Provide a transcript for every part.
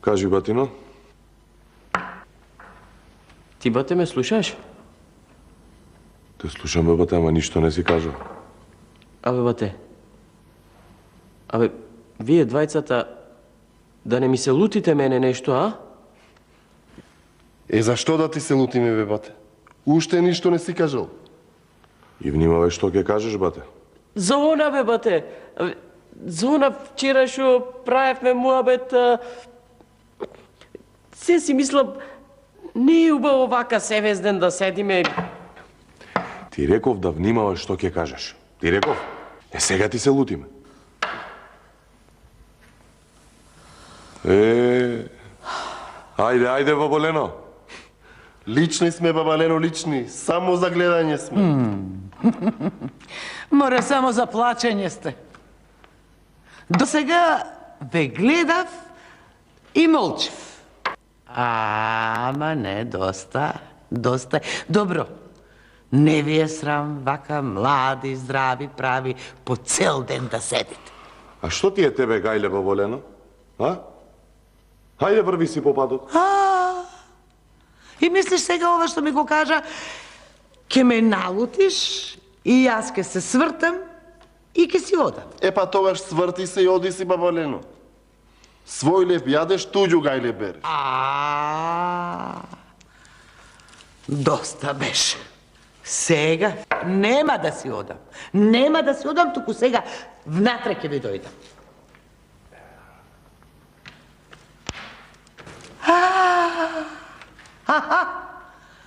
Кажи, батино. Ти, бате, ме слушаш? Те слушам, бе, бате, ама ништо не си кажал. Абе, бате. Абе, вие двајцата да не ми се лутите мене нешто, а? Зашто да ти се лутиме, бе, бате? Уште ништо не си кажал. И внимавај што ќе кажеш, бате. За она, бе, бате. За она вчера шо правевме муабет, се си мислам, не е убаво вака севезден да седиме. Ти реков да внимаваш што ќе кажеш. Ти реков. Сега ти се лутиме. Ајде, ајде, баболено. Лични сме, бабалено, лични. Само за гледање сме. Море само за плачење сте. До сега ве гледав и молчев. Ама не, доста. Добро. Не ви е срам вака млади, здрави, прави по цел ден да седите. А што ти е тебе, гајле, баболено? А? Хајде, врви си по патот. И мислиш сега ова што ми го кажа, ке ме налутиш и јас ке се свртам и ке си одам. Па тогаш сврти се и оди си, бабалено. Свој лев јадеш, туѓу гајле береш. Доста беше. Сега нема да си одам. Нема да си одам, туку сега внатре ке ви дојдам.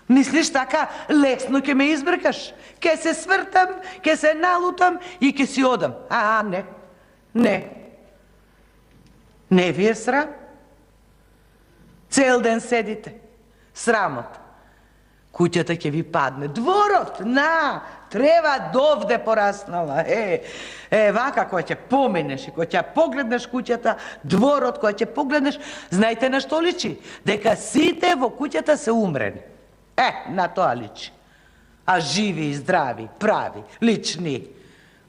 Мислиш така лесно ке ме избркаш? Ке се свртам, ке се налутам и ке си одам. Не. Не ви е срам? Цел ден седите. Срамота. Куќата ќе ви падне. Дворот, трева довде пораснала. Вака кој ќе поменеш и кој ќе погледнеш куќата, дворот кој ќе погледнеш, знаете на што личи? Дека сите во куќата се умрени. На тоа личи. А живи и здрави, прави, лични,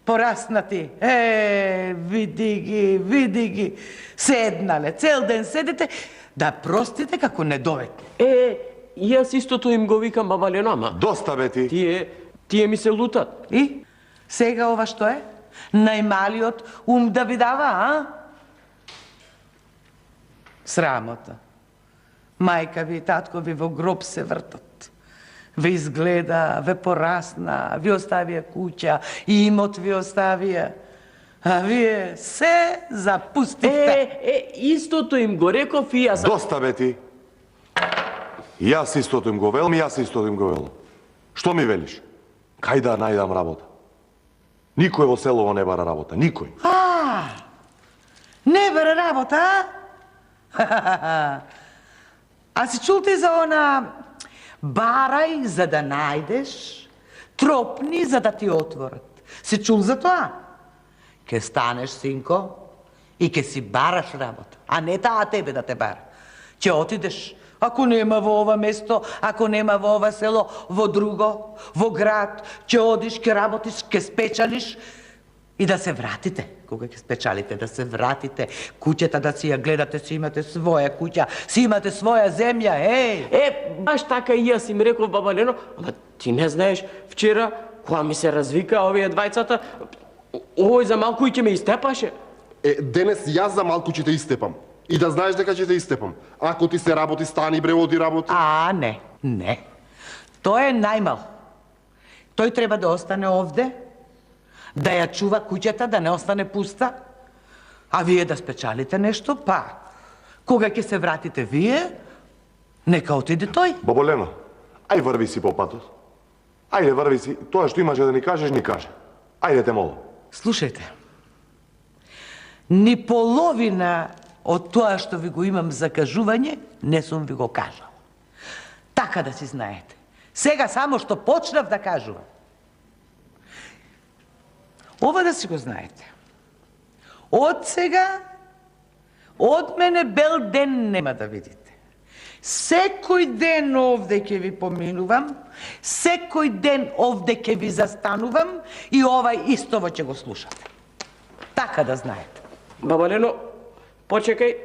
пораснати. Види ги. Седнале, цел ден седите, да простите како недоветни. Јас истото им го викам, бабалено, ама. Доста, бе ти. Тие ми се лутат. И? Сега ова што е? Најмалиот да ви дава, а? Срамота. Мајка ви и татко ви во гроб се вртат. Ви изгледа, ве порасна, ви оставија куќа, имот ви оставија. А вие се запустите. Истото им го реков и јас... Доста, бе ти. Јас истото им го велам, Што ми велиш? Кај да најдам работа? Никој во селово не бара работа, никој. Не бара работа, а? А си чул ти за она барај за да најдеш, тропни за да ти отворат. Си чул за тоа? Ке станеш, синко, и ке си бараш работа, а не таа тебе да те бара. Ќе отидеш, ако нема во ова место, ако нема во ова село, во друго, во град, ќе одиш, ќе работиш, ќе спечалиш и да се вратите. Кога ќе спечалите, да се вратите, куќата да си ја гледате, си имате своја куќа, си имате своја земја, Баш така и јас им реков, баба Лено, ама ти не знаеш, вчера, кога ми се развика овие двајцата, овој за малку и ќе ме истепаше. Денес јас за малку ќе те истепам. И да знаеш дека ќе те истепам. Ако ти се работи, стани бре, оди работи. Не. Тој е најмал. Тој треба да остане овде, да ја чува куќата, да не остане пуста, а вие да спечалите нешто, па, кога ќе се вратите вие, нека отиде тој. Бабо Лено, ај врви си по патот. Ајде врви си, тоа што имаше да ни кажеш, ни каже. Ајде те молам. Слушајте, ни половина од тоа што ви го имам за кажување, не сум ви го кажал. Така да си знаете. Сега само што почнав да кажувам. Ова да си го знаете. Од сега, од мене бел ден нема да видите. Секој ден овде ќе ви поминувам, секој ден овде ќе ви застанувам и овај истово ќе го слушате. Така да знаете. Баба Лено, почекај.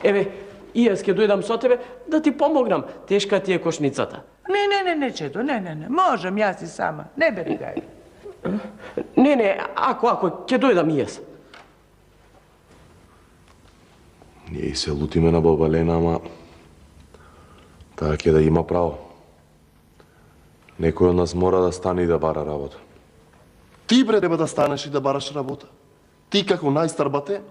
Еве, и јас ќе дојдам со тебе да ти помогнам. Тешка ти е кошницата. Не, чедо, не. Можам јас и сама. Не бери гај. Не, ако, ќе дојдам и јас. Ние и се лутиме на баба Лена, ама таа ќе да има право. Некој од нас мора да стане и да бара работа. Ти бре треба да станеш и да бараш работа. Ти како најстар бате,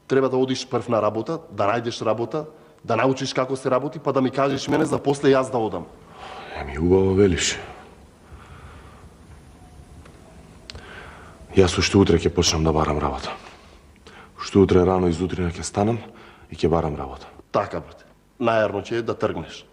треба да одиш прв на работа, да најдеш работа, да научиш како се работи, па да ми кажеш мене за после јас да одам. Еми, убаво велиш. Јас уште утре ќе почнам да барам работа. Уште утре рано изутрина ќе станам и ќе барам работа. Така, брате. Најарно ќе е да тргнеш.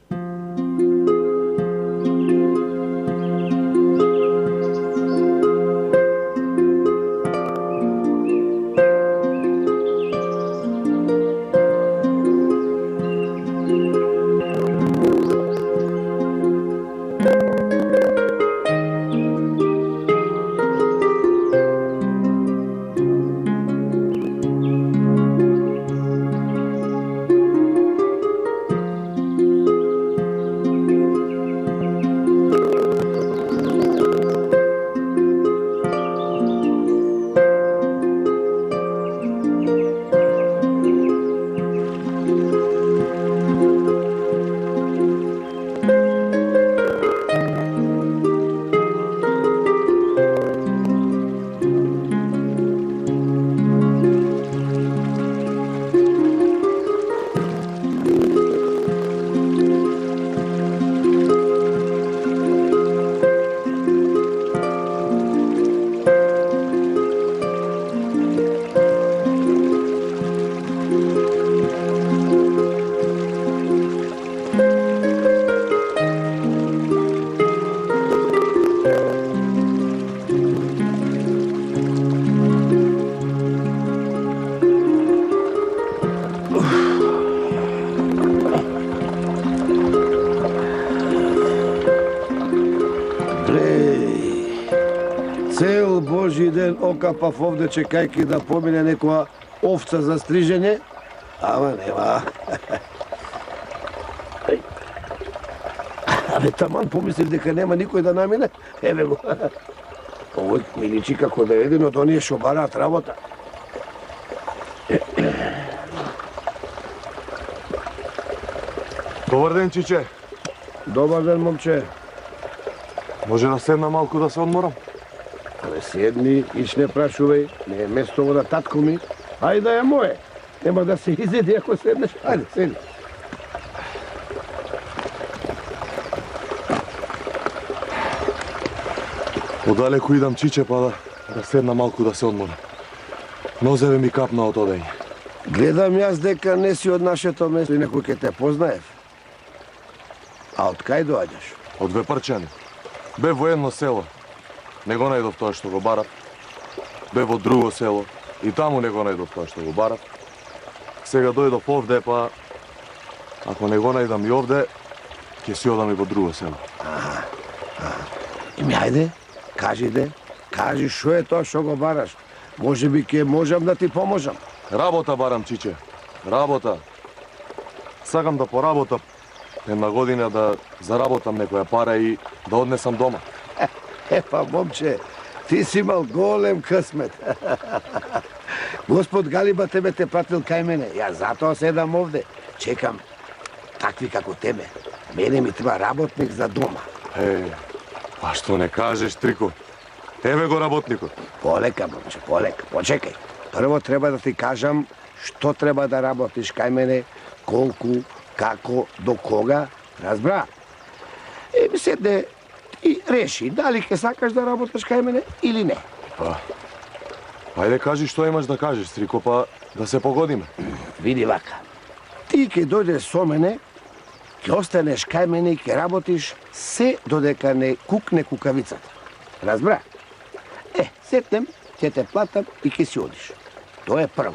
Цел Божи ден окапав овде чекајки да помине некоја овца за стрижење, ама нема. Абе, таман помислив дека нема никој да намине, еве го. Овој ми личи како да е еден од оние што бараат работа. Добар ден, чиче. Добар ден, момче. Може да седна малку да се одморам? Абе, седни, ич не прашувај, не е место на татко ми, ај да е мое. Нема да се изеди ако седнеш, ајде, седи. Одалеку идам, чиче, па да седна малку да се одморам. Нозеве ми капна од одење. Гледам јас дека не си од нашето место и некој ке те познаев. А од кај доаѓаш? Од Вепрчани. Бев во едно село. Не го најдов тоа што го барав. Бев во друго село. И таму не го најдов тоа што го барав. Сега дојдов овде, па... Ако не го најдам и овде, ќе си одам и во друго село. Ими, ајде, кажи шо е тоа што го бараш. Може би ќе можам да ти поможам. Работа барам, чиче. Работа. Сакам да поработам една година, да заработам некоја пара и да однесам дома. Епа, момче, ти си имал голем късмет. Господ Галиба тебе те пратил кај мене. Јас затоа седам овде. Чекам такви како тебе. Мене ми треба работник за дома. Па што не кажеш, Трико? Еве го работникот. Полека, момче, полека. Почекај. Прво треба да ти кажам што треба да работиш кај мене, колку, како, до кога, разбра? Еми седне и реши дали ќе сакаш да работиш кај мене или не. Па, ајде кажи што имаш да кажеш, Трико, па да се погодиме. Види вака. Ти ќе дојдеш со мене, ќе останеш кај мене и ќе работиш се додека не кукне кукавицата. Разбра? Сетнем, ќе те платам и ќе си одиш. Тоа е прво.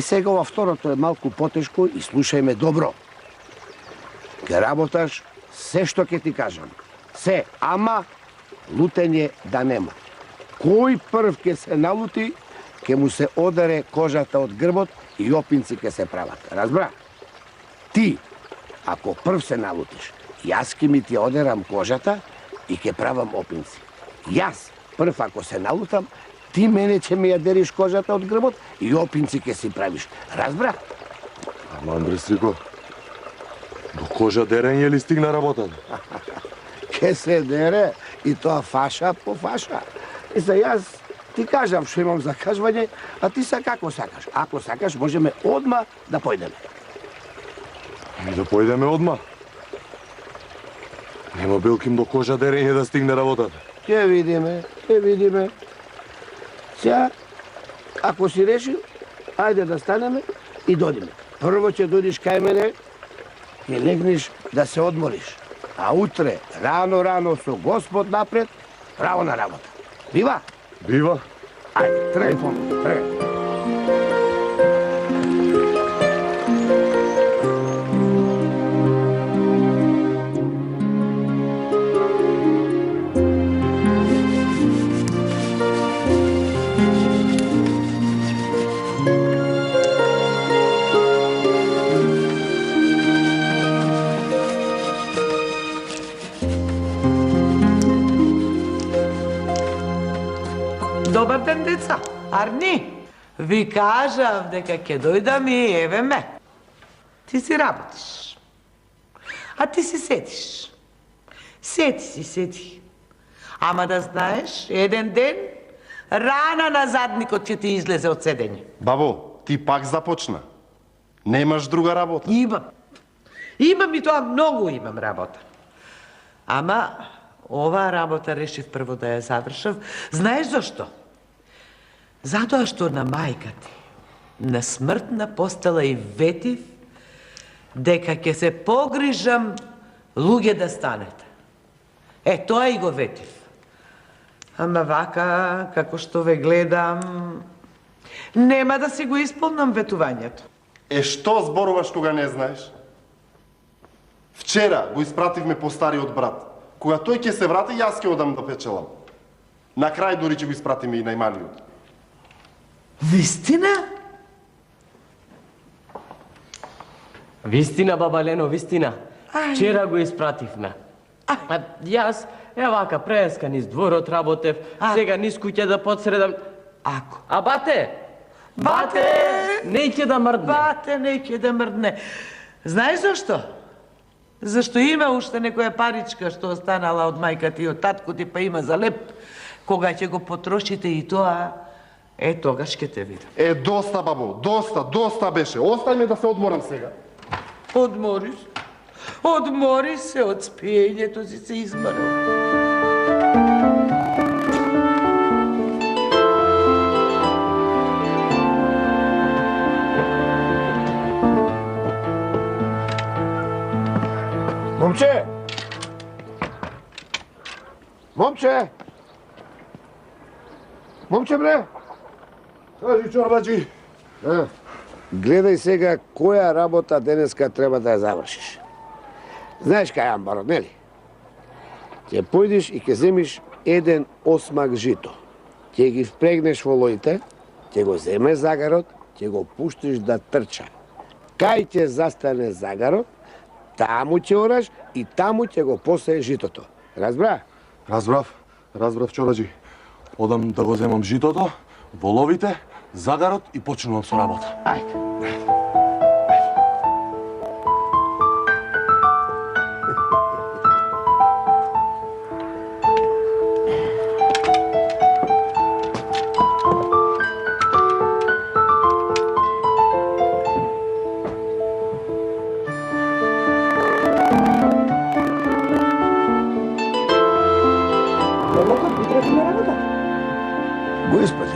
Сега ова второто е малку потешко и слушај ме добро. Ќе работаш се што ќе ти кажам. Се, ама лутење да нема. Кој прв ќе се налути, ќе му се одаре кожата од грбот и опинци ќе се прават. Разбра? Ти, ако прв се налутиш, јас ќе ми ти одерам кожата и ќе правам опинци. Јас, прв ако се налутам, ти мене ќе ми ја дериш кожата од грбот и опинци ќе си правиш. Разбра? Ама, Андрес, Трико, до кожа дерење ли стигна работата? Ке се дере и тоа фаша по фаша. И за јас ти кажам што имам за кажување, а ти са како сакаш. Ако сакаш, можеме одма да појдеме. И да појдеме одма. Нема белким до кожа дерење да стигне работата. Ќе видиме. Сега, ако си решил, ајде да станеме и додиме. Прво ќе дојдиш кај мене и легнеш да се одмориш. А утре, рано со Господ напред, право на работа. Бива? Бива? Ајде, тргај помалку, тргај. Добар ден, деца. Арни, ви кажав дека ќе дојдам и еве ме. Ти си работиш. А ти си седиш. Седи. Ама да знаеш, еден ден, рана на задникот ќе ти излезе од седење. Бабо, ти пак започна. Немаш друга работа. Имам и тоа многу имам работа. Ама, оваа работа решив прво да ја завршав. Знаеш зашто? Затоа што на мајка ти, на смртна постела и ветив дека ќе се погрижам луѓе да станете. Тоа и го ветив. Ама вака, како што ве гледам, нема да си го исполнам ветувањето. Што зборуваш кога не знаеш? Вчера го испративме по стариот брат. Кога тој ќе се врати, јас ќе одам да печелам. На крај дури ќе го испратиме и најмалиот. Вистина? Вистина, баба Лено, вистина. Вчера го испративме. А јас, вака, преска низ дворот работев, сега низ куќа да подсредам. Ако? А бате, неќе да мрдне. Бате, неќе да мрдне. Знаеш зашто? Зашто има уште некоја паричка што останала од мајка ти и од татко ти, па има за леп. Кога ќе го потрошите и тоа, тогаш ќе те видам. Доста, бабо, доста беше. Остајме да се одморам сега. Одмори се од спиењето си се изморил. Момче! Момче! Момче, бре! Кажи, чорбаджи. Гледај сега која работа денеска треба да ја завршиш. Знаеш кај амбарот, нели? Ќе појдеш и ќе земиш 1/8 жито. Ќе ги впрегнеш во лоите, ќе го земеш загарот, ќе го пуштиш да трча. Кај ќе застане загарот, таму ќе ораш и таму ќе го посееш житото. Разбра? Разбрав, чорбаджи. Одам да го земам житото, воловите, загарот и почнувам со работа. Ајде. Го испрати.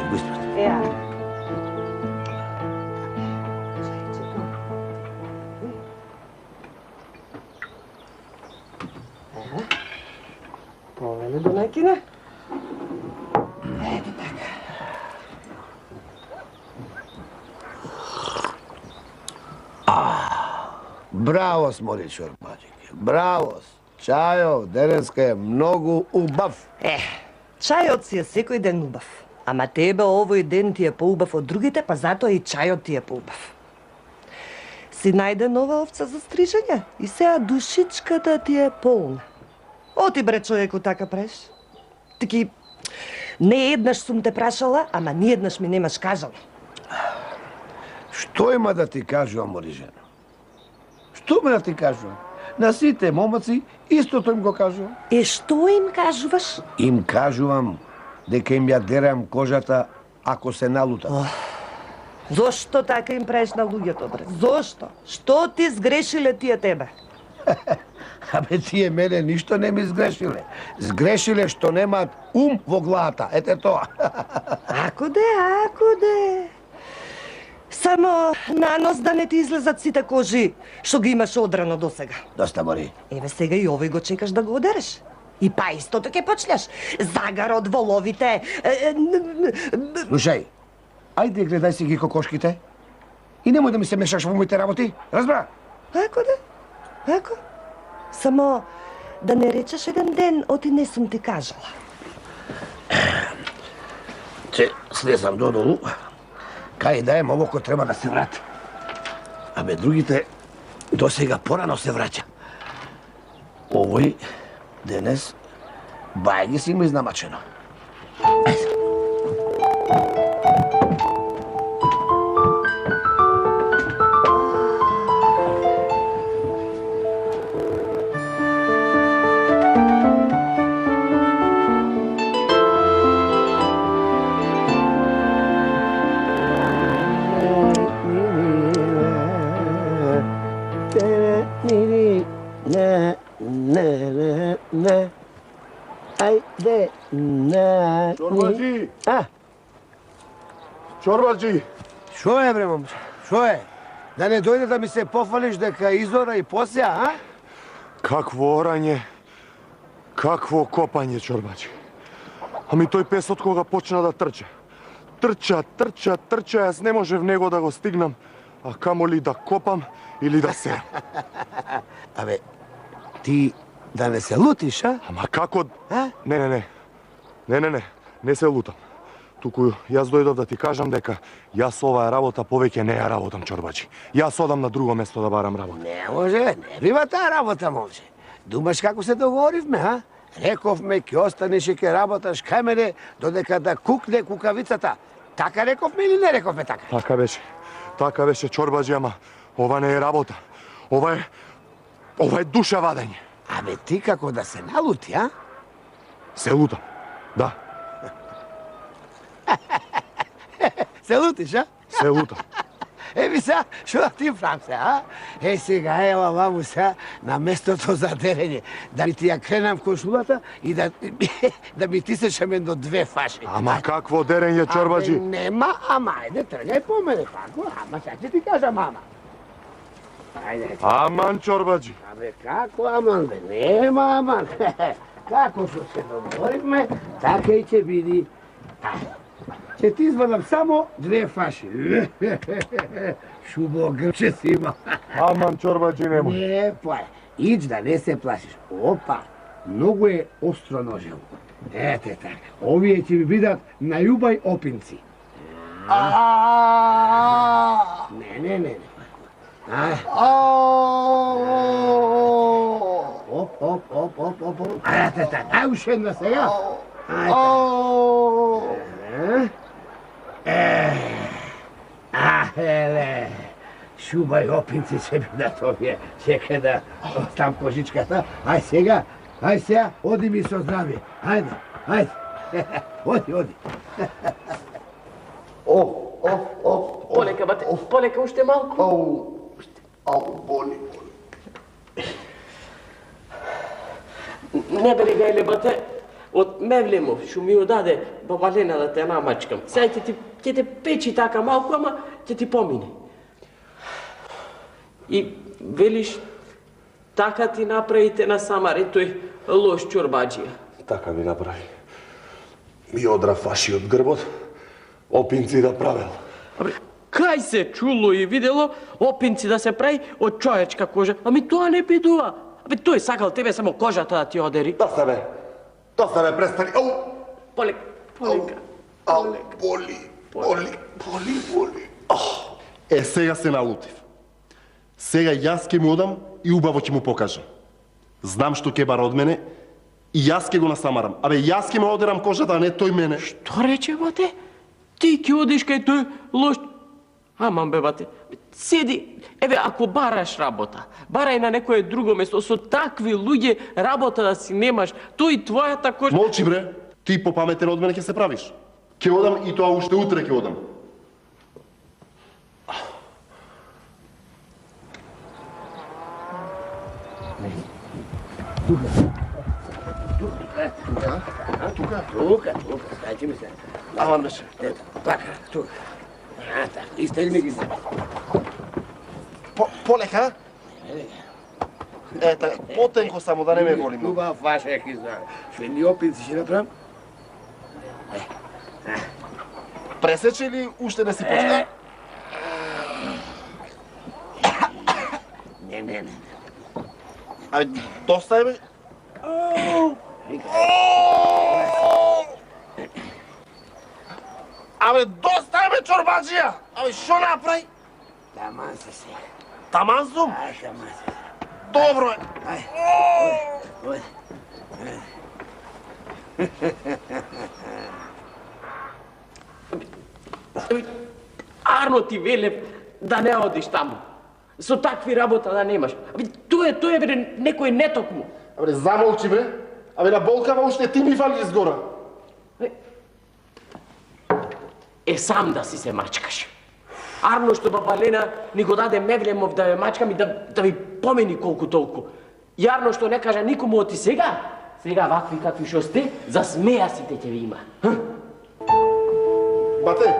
Полеле до најкина. Еде така. Браво, Смори чорбаџике, браво. Чајот денеска е многу убав. Чајот си е секој ден убав. Ама тебе овој ден ти е поубав од другите, па затоа и чајот ти е поубав. Си најде нова овца за стрижење и сега душичката ти е полна. Оти бре човеку така преш. Таки, не еднаш сум те прашала, ама ни еднаш ми немаш кажала. Што има да ти кажувам, Орижено? Што има да ти кажувам? На сите момаци истото им го кажувам. Што им кажуваш? Им кажувам дека им ја дерам кожата ако се налутат. Зошто така им правиш на луѓето, бре? Зошто? Што ти сгрешиле тие тебе? Абе, тие мене ништо не ми сгрешиле. Сгрешиле што немаат ум во главата. Ете тоа. Ако де. Само на нос да не ти излезат сите кожи што ги имаш одрано до сега. Доста, Мори. Еве сега и овој го чекаш да го одереш. И па истото ќе почнеш. Загарот, воловите. Слушај, ајде гледај си ги кокошките и немој да ми се мешаш во моите работи. Разбра? Ако? Само да не речеш еден ден, оти не сум ти кажала. Че слезам додолу, кај да е момокот треба да се врати. Абе, другите до сега порано се враќа. Овој денес бај ги си има изнамачено. Ајде, Чорбаджи! Чорбаджи! Шо е, бре, момче? Шо е? Да не дојде да ми се пофалиш дека изора и посеа, а? Каквоорање, какво копање, чорбаджи. Ами тој пес од кога почна да трча. Трча, јас не можев него да го стигнам, а камоли да копам или да серам. Абе, ти да не се лутиш, а? Ама како? А? Не се лутам. Туку јас дојдов да ти кажам дека јас оваа работа повеќе не ја работам, чорбаджи. Јас одам на друго место да барам работа. Не може, не бива таа работа, момче. Думаш како се договоривме, а? Рековме ќе останеш и ќе работаш кај мене додека да кукне кукавицата. Така рековме или не рековме така? Така беше, чорбаджи, ама ова не е работа. Ова е душа вадење. Абе, ти како да се налути, а? Се лутам, да. Се лутиш, а? Се лутам. Еви сега, што да ти правам се, а? Сега, ева ваму сега, на местото за дерење, да ми ти ја кренам кошулата и да ми тисешаме до 2 фаши. Ама какво дерење, чорбаджи? Абе, нема, ама, ајде, тргај по мене, како, ама, сега ќе ти кажам, ама. Ајде. Аман, чорбаджи. Абе, како аман, бе? Нема аман. Како што се договоривме, така и ќе биди. Ќе ти извадам само 2 фаши. Шубо грче си има. Аман, чорбаджи, немој. Не, па, иđ да не се плашиш. Опа, многу е остро ножево. Ете така, овие ќе ви бидат најубај опинци. Не. Оп. Ете така, ај уште една сега. Еле, шубај опинци ќе бидат овие, чекај да там кожичката. Ај сега, оди ми со здравје. Ајде. Оди. Полека, бате, полека, уште малку. Боли. Не бери гајле, бате, од Мевлемов, што ми одаде баба Лена да те намачкам. Сега ќе те печи така малку, ама ќе ти помине. И велиш, така ти направите на Самаре тој лош чорбаджија. Така ми направи. Ми одра фаши од грбот, опинци да правел. Абе, кај се чуло и видело опинци да се прави од човечка кожа? Ами тоа не бидува. Абе, тој сакал тебе само кожата да ти одери. Доста бе, престани. Полека. Боли. Сега се налутив. Сега јас ќе му одам и убаво ќе му покажам. Знам што ќе бара од мене и јас ќе го насамарам. Абе, јас ќе му одерам кожата, а не тој мене. Што рече, бате? Ти ќе одиш кај тој лош... Аман, бе, бате, седи, еве, ако бараш работа, барај на некое друго место, со такви луѓе работа да си немаш, тој твојата кожа... Молчи, бре, ти попаметен од мене ќе се правиш. Ќе одам и тоа уште утре ќе одам. Тука, стајте ми се. Аман беше. Ето, така, тука. Така, истегни ги се. Полека? Ета, потенко само да не ме боли многу. Убав фаша ја ќе знае. Ше ни опинци ќе направам? Пресече или уште не си почна? Не. Абе, доста е бе. Абе, доста е бе, чорбаджија! Абе, шо направи? Таман се сега. Таман сум? Таман се. Добро е. Оди. Арно ти велев да не одиш таму. Со такви работа да немаш. Абе, тоа е бре некој нетокму. Абе, замолчи бе. Абе, на болкава уште ти ми фалиш згора. Сам да си се мачкаш. Арно што баба Лена ни го даде Мевлемов да ја мачкам и да ми помени колку толку. Јарно што не кажа никому оти сега вакви какви што сте, за смеја сите ќе ви има. Бате!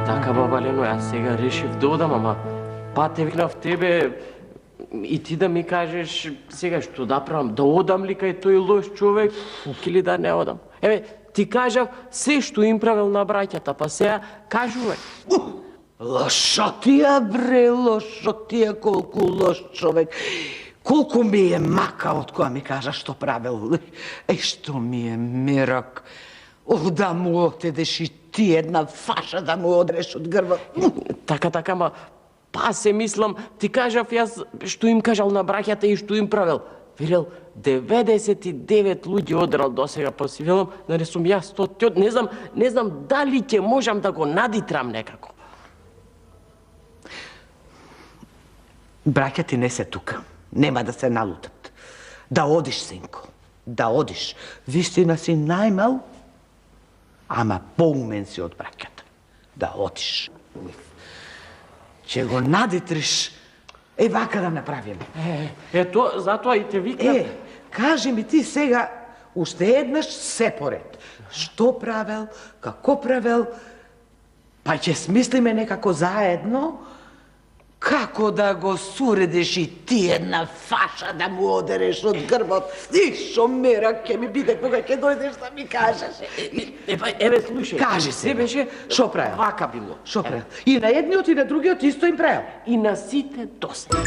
Така, баба Лено, јас сега решив да одам, ама пате викнав тебе и ти да ми кажеш сега што да правам, да одам ли кај тој лош човек или да не одам. Еве, ти кажав се што им правил на браќата, па сега кажувај. Лошотија, бре, лошотија, колку лош човек. Колку ми е мака од која ми кажа што правил. Што ми е мерак. Да му отедеш и ти една фаша да му одреш од грба. Така, ма па се мислам, ти кажав јас што им кажал на браќата и што им правил. Велел, 99 луѓе одрал досега, па си велам, да не сум јас 100, не знам дали ќе можам да го надитрам некако. Браќа не се тука. Нема да се налутат. Да одиш, синко. Да одиш. Вистина си најмал, ама поумен си од браќата. да отиш. Ќе го надитриш. Вака да направиме. Ето, затоа и те викнам. Кажи ми ти сега уште еднаш се поред. Што правел, како правел, па ќе смислиме некако заедно како да го суредиш и ти една фаша да му одереш од грбот. И шо мерак ќе ми биде кога ќе дојдеш да ми кажеш. Еве, слушај. Кажи се, беше, шо правел? Вака било. Шо правел? И на едниот и на другиот исто им правел. И на сите доста.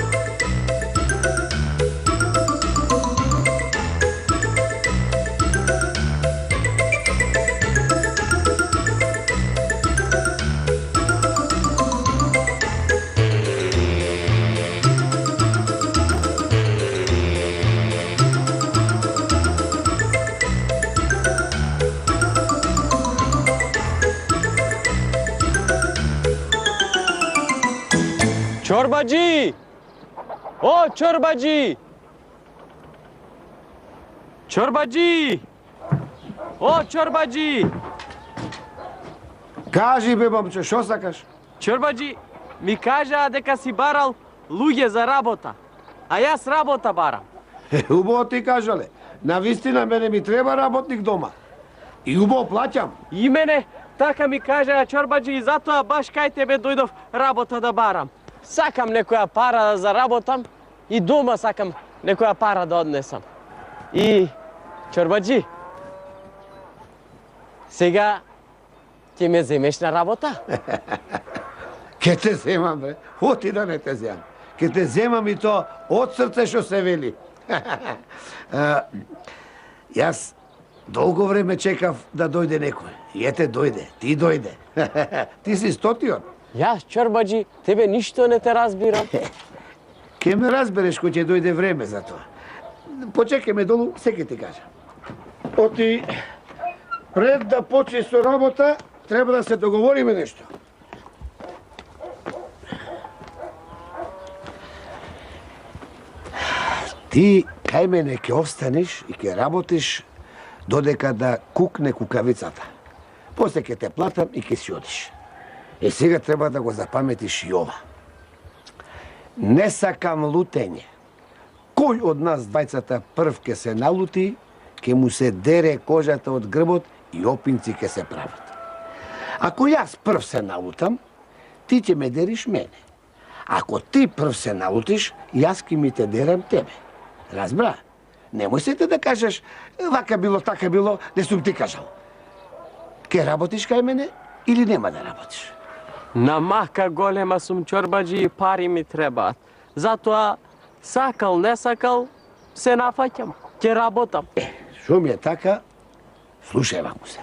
Чорбаджи! О, Чорбаджи! Чорбаджи! О, Чорбаджи! Кажи, бе, момче, шо сакаш? Чорбаджи, ми кажаа дека си барал луѓе за работа. А јас работа барам. Убаво ти кажале. Навистина мене ми треба работник дома. И убаво плаќам. И мене така ми кажаа Чорбаджи и затоа баш кај тебе дојдов работа да барам. Сакам некоја пара да заработам и дома сакам некоја пара да однесам. И, Чорбаджи, сега ќе ме земеш на работа? Ке те земам, бре. Оти да не те земам. Ке те земам и то од срце што се вели. Јас долго време чекав да дојде некој. И ете дојде, ти дојде. Ти си стотиот. Јас, Чорбаджи, тебе ништо не те разбирам. Ке ме разбереш кој ќе дојде време за тоа. Почекај ме долу, се ќе ти кажа. Оти, пред да почне со работа, треба да се договориме нешто. Ти кај мене ќе останеш и ќе работиш додека да кукне кукавицата. После ќе те платам и ќе си одиш. Сега треба да го запаметиш и ова. Не сакам лутење. Кој од нас двајцата прв ќе се налути, ќе му се дере кожата од грбот и опинци ќе се прават. Ако јас прв се налутам, ти ќе ме дериш мене. Ако ти прв се налутиш, јас ќе ми те дерам тебе. Разбра? Немој се да кажеш, вака било, така било, не сум ти кажал. Ке работиш кај мене или нема да работиш? На мака голема сум, Чорбаджи, и пари ми требаат. Затоа, сакал, не сакал, се нафаќам. Ќе работам. Шо ми е така, слушај ваку се.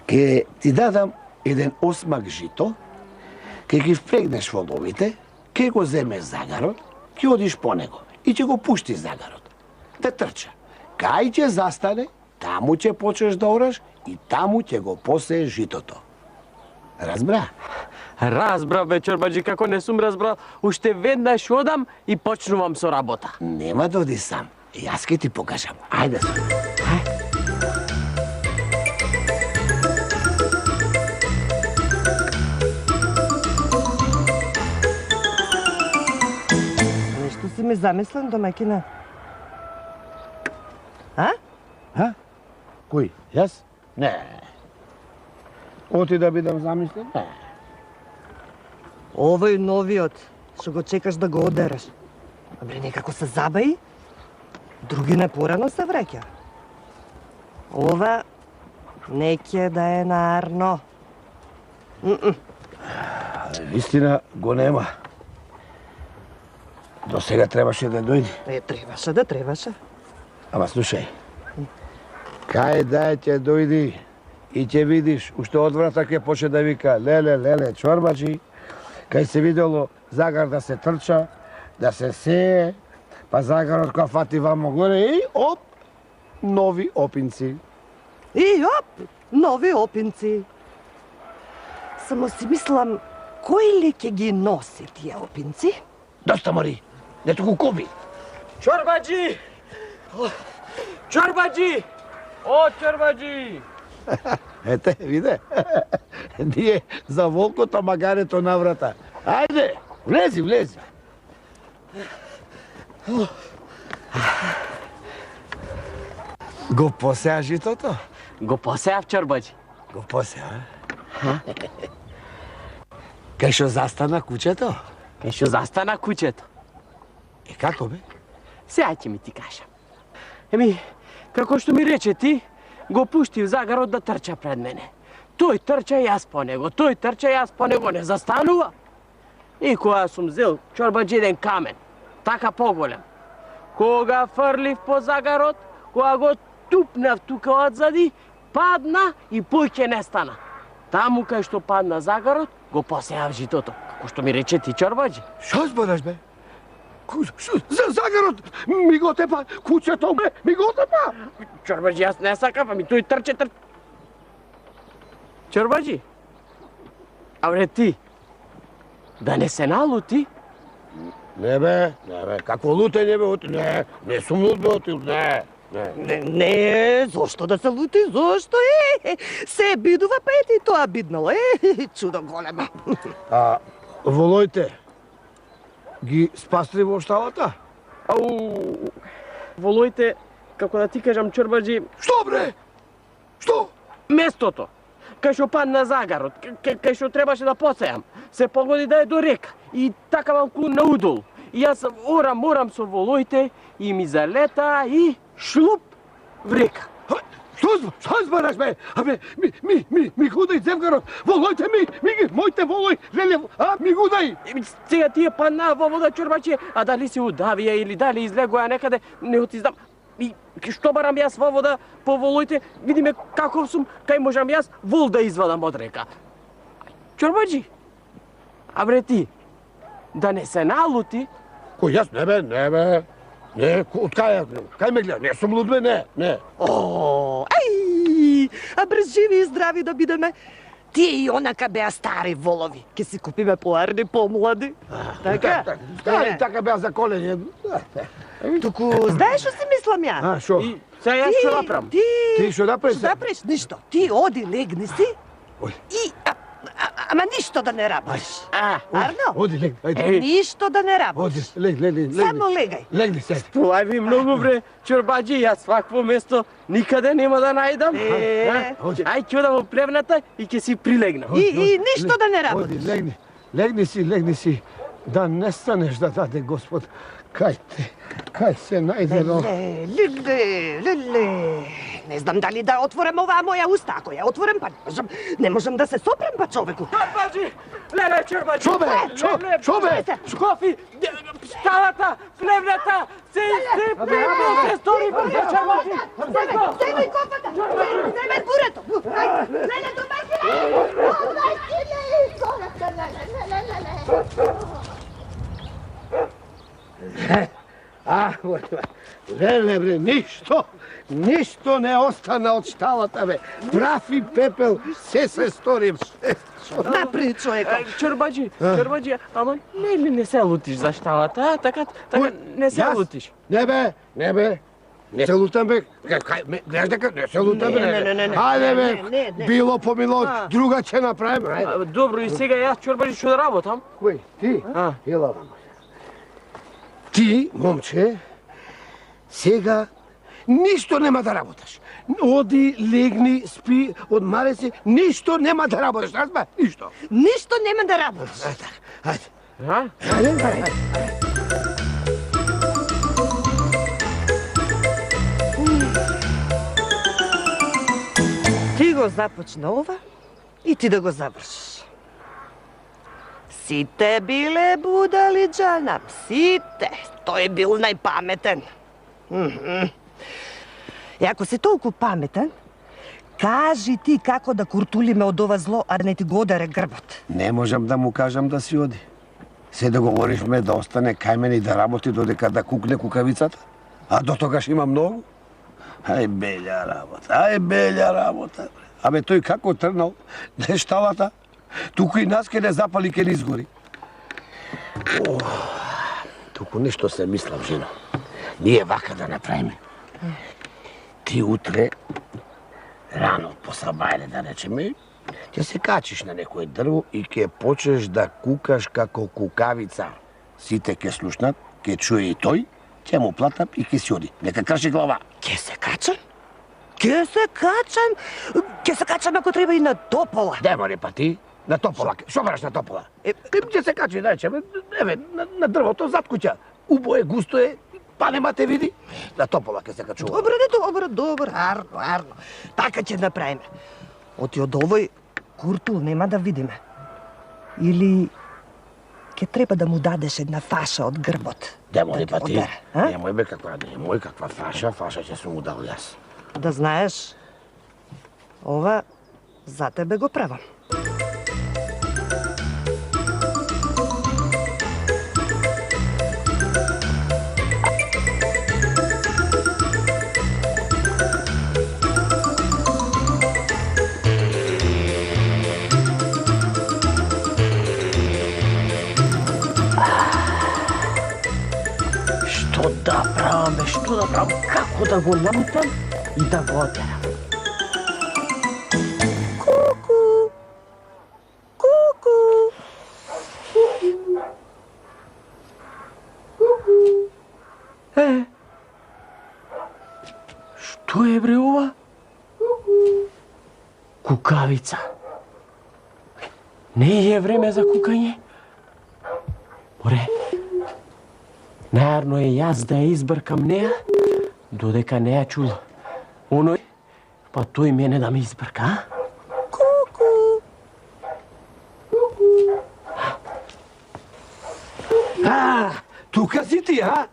Ке ти дадам еден осмак жито, ке ги впрегнеш во ловите, ке го земеш загарот, ке одиш по него и ќе го пуштиш загарот. Да трча. Кај ќе застане, таму ќе почнеш да ораш и таму ќе го посееш житото. Разбра? Разбра, бе, Чорбаджи, како не сум разбрал, уште веднаш одам и почнувам со работа. Нема да оди сам. Јас ке ти покажам. Ајде сам. Нешто си ми замислен, домакина. А? Кој? Јас? Не. Оти да бидам замислен? Не. Овој новиот, што го чекаш да го одереш. Абре, некако се забаи, други не порано се враќа. Ова не ќе да е нарно. Вистина го нема. До сега требаше да дојде. Требаше. Ама слушај, кај да ќе дојди и ќе видиш, уште од врата ќе почне да вика леле, Чорбаджи, кај се видело загар да се трча, да се сее, па загарот која фати вамо горе и оп, нови опинци. И оп, нови опинци. Само си мислам, кој ли ќе ги носи тие опинци? Доста мори, не туку коби. Чорбаджи! Чорбаджи! О, Чорбаджи! Ете, виде. Ние за волкото магарето на врата. Ајде, влези, влези. Го посеа житото? Го посеав, чорбаджи. Го посеа, Кај шо застана кучето? Кај шо застана кучето. Како бе? Сега ќе ми ти кажам. Еми, како што ми рече ти, го пуштив загарот да трча пред мене. Тој трча, јас по него, тој трча, јас по него, не застанува. И кога сум зел, чорбаджи, еден камен, така поголем. Кога фрлив по загарот, кога го тупнав тука одзади, падна и поќе не стана. Таму кај што падна загарот, го посеав житото. Како што ми рече ти, чорбаджи. Шо збораш бе? Загарот ми го тепа, кучето ми го тепа. Чорбаджи, јас не сакам, ами тој трче. Чорбаджи, абре ти, да не се налути? Не бе, како лутење бе, не сум лут бе, Не, зошто да се лути, зошто се бидува па ети тоа биднало, чудо големо. А волојте ги спасли во шталата? Ау, волојте, како да ти кажам, чорбаджи, Што бре? Што? местото, кај што падна загарот, кај што требаше да посеам, се погоди да е до река и така малку наудол. И јас орам со волојте и ми залета и шлуп в река. Што збораш бе? Абе, ми худај земгарот, волојте моите волој, леле, ми гудај. Сега тие паднаа во вода, чорбаче, а дали се удавија или дали излегоа некаде, не ти знам. И што барам јас во вода по волојте, видиме каков сум, кај можам јас вол да извадам од река. Чорбаджи, абре ти, да не се налути? Кој јас? Не бе. Не, кај ме гледа? Не сум луд бе, не. О, ај, а брз живи и здрави да бидеме. Тие и онака беа стари волови. Ке си купиме поарни, помлади. Така? Така беа за колење. Туку, знаеш што си мислам ја? А, шо? И сега јас што направам? Ти што направиш? Што направиш? Ништо. Ти оди, легни си. И, ама ништо да не работиш. Арно? Оди, легни, ајде. Ништо да не работиш. Оди, легни. Само легај. Легни се. Тоа ви многу бре, чорбаджи, јас вакво место никаде нема да најдам. Ај, ќе одам во плевната и ќе си прилегнам. И ништо да не Оди, работиш. легни си. Да не станеш да даде Господ. Кај се најде, Леле. Не знам дали да отворам оваа моја уста. Ако ја отворам, па не можам да се сопрем, па човеку. Чорбаджи! Леле, чорбаджи! Шо бе? Шкофи, сталата, плевната, се стори брзе, чорбаджи! Земај кофата! Земај бурето! Леле, Леле бре, ништо не остана од шталата бе. Прав и пепел, се стори. Напред, човека. Чорбаджи, ама не се лутиш за шталата, така не се лутиш. Не бе. Не се лутам бе. Гледаш дека не се лутам бе. Не. Ајде бе, било помило, друга ќе направиме. Добро, и сега јас, чорбаджи, што да работам? Кој, ти? Ела вам. Ти, момче, сега ништо нема да работаш. Оди, легни, спи, одмаре се, ништо нема да работаш, разбра? Ништо. Ништо нема да работиш. Ајде. Ти го започна ова и ти да го завршиш. Сите биле будали, Джанам, сите. Тој бил најпаметен. И ако си толку паметен, кажи ти како да куртулиме од ова зло, а не ти го ударе грбот. Не можам да му кажам да си оди. Се договоривме да остане кај мене и да работи додека да кукне кукавицата. А до тогаш има многу. Ај белја работа. Абе тој како трнал, не шталата, туку и нас ке не запали, ке не изгори. Туку нешто се мислам, жено. Ние вака да направиме. Ти утре Рано посабајле да речеме, ќе се качиш на некој дрво и ќе почнеш да кукаш како кукавица. Сите ќе слушнат, ќе чуе и тој, ќе му платам и ќе си оди. Нека крши глава. Ке се качам? Ке се качам? Ке се качам ако треба и на топола. Демори па ти, на топола. Шо бараш на топола? Ќе се качи, да речеме, еве, на дрвото зад куќа. Убо е, густо е, па нема те види. На топола ќе се качува. Добро, арно. Така ќе направиме. Оти од овој куртул нема да видиме. Или ќе треба да му дадеш една фаша од грбот. Демори па ти, а? немој каква фаша ќе сум му дал јас. Да знаеш, ова за тебе го правам. Што да правам, како да го намутам и да го отерам. Што е бре ова? Кукавица. Не е време за кукање. Море, најарно е јас да ја избркам неа, додека не ја чул. Оној, па тој мене да ме избрка, а? Тука си ти, а?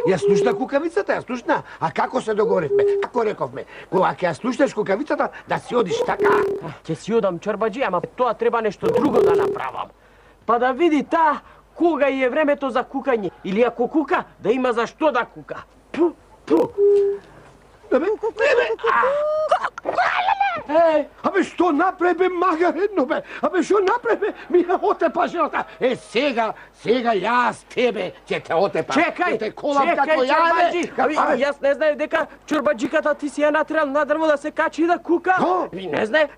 Ја слушна кукавицата, ја слушна. А како се договоривме? Како рековме? Кога ќе ја слушнеш кукавицата, да си одиш, така? Ќе си одам, чорбаджи, ама тоа треба нешто друго да направам. Па да види таа кога е времето за кукање. Или ако кука, да има за што да кука. Пу. Абе, што направи, магаредно, бе? Абе, што направи, ми ја отепа жената? Сега јас тебе ќе те отепа. Чекај, чорбаджи. Јас не знаев дека чорбаджиката ти си ја натрел на дрво да се качи и да кука. И не знае.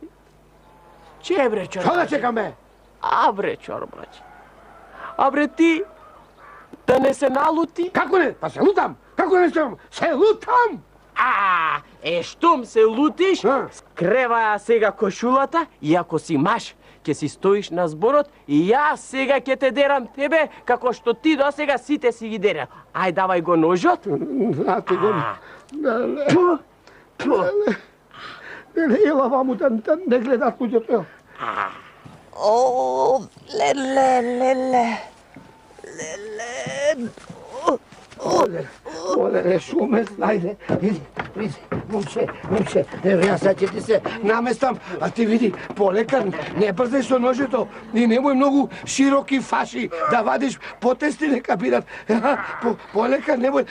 Че бре, чорбаджи? Што да чекаме? Абре, чорбаджи. Абре, ти да не се налути? Како не? Па се лутам. Како не се лутам? Штом се лутиш, скрева ја сега кошулата и ако си маш, ќе си стоиш на зборот и јас сега ќе те дерам тебе, како што ти до сега сите си ги дерам. Ај, давај го ножот. Знате го. Ела ваму да не гледат луѓето. О, леле. Оле, шуме, ајде, види, момче, ево јас ќе ти се наместам, а ти види, полека, не брзај со ножето и немој многу широки фаши да вадиш потести нека бидат. Полека, немој.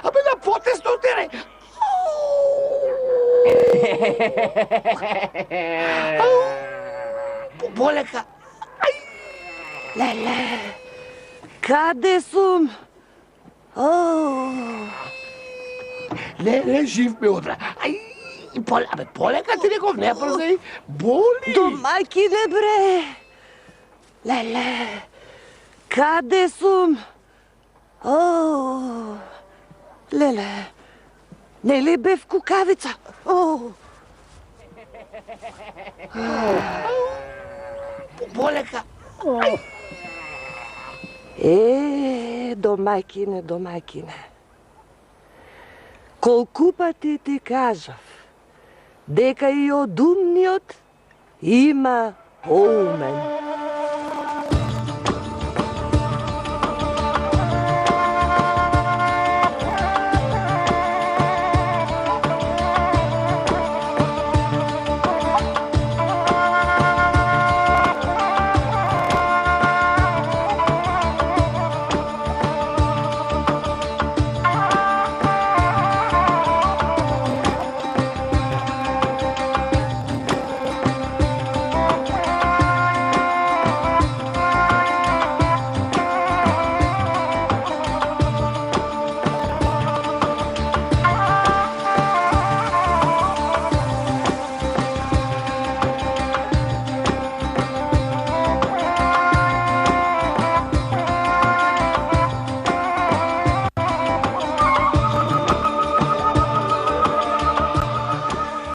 Абе, на потесто тере. Полека. Леле, каде сум? Не, жив ме одра. Полека ти реков, не брзај, боли. Домаќине, бре. Леле, каде сум? Леле, нели бев кукавица? Полека. Домаќине. Колку пати ти кажав дека и од умниот има поумен.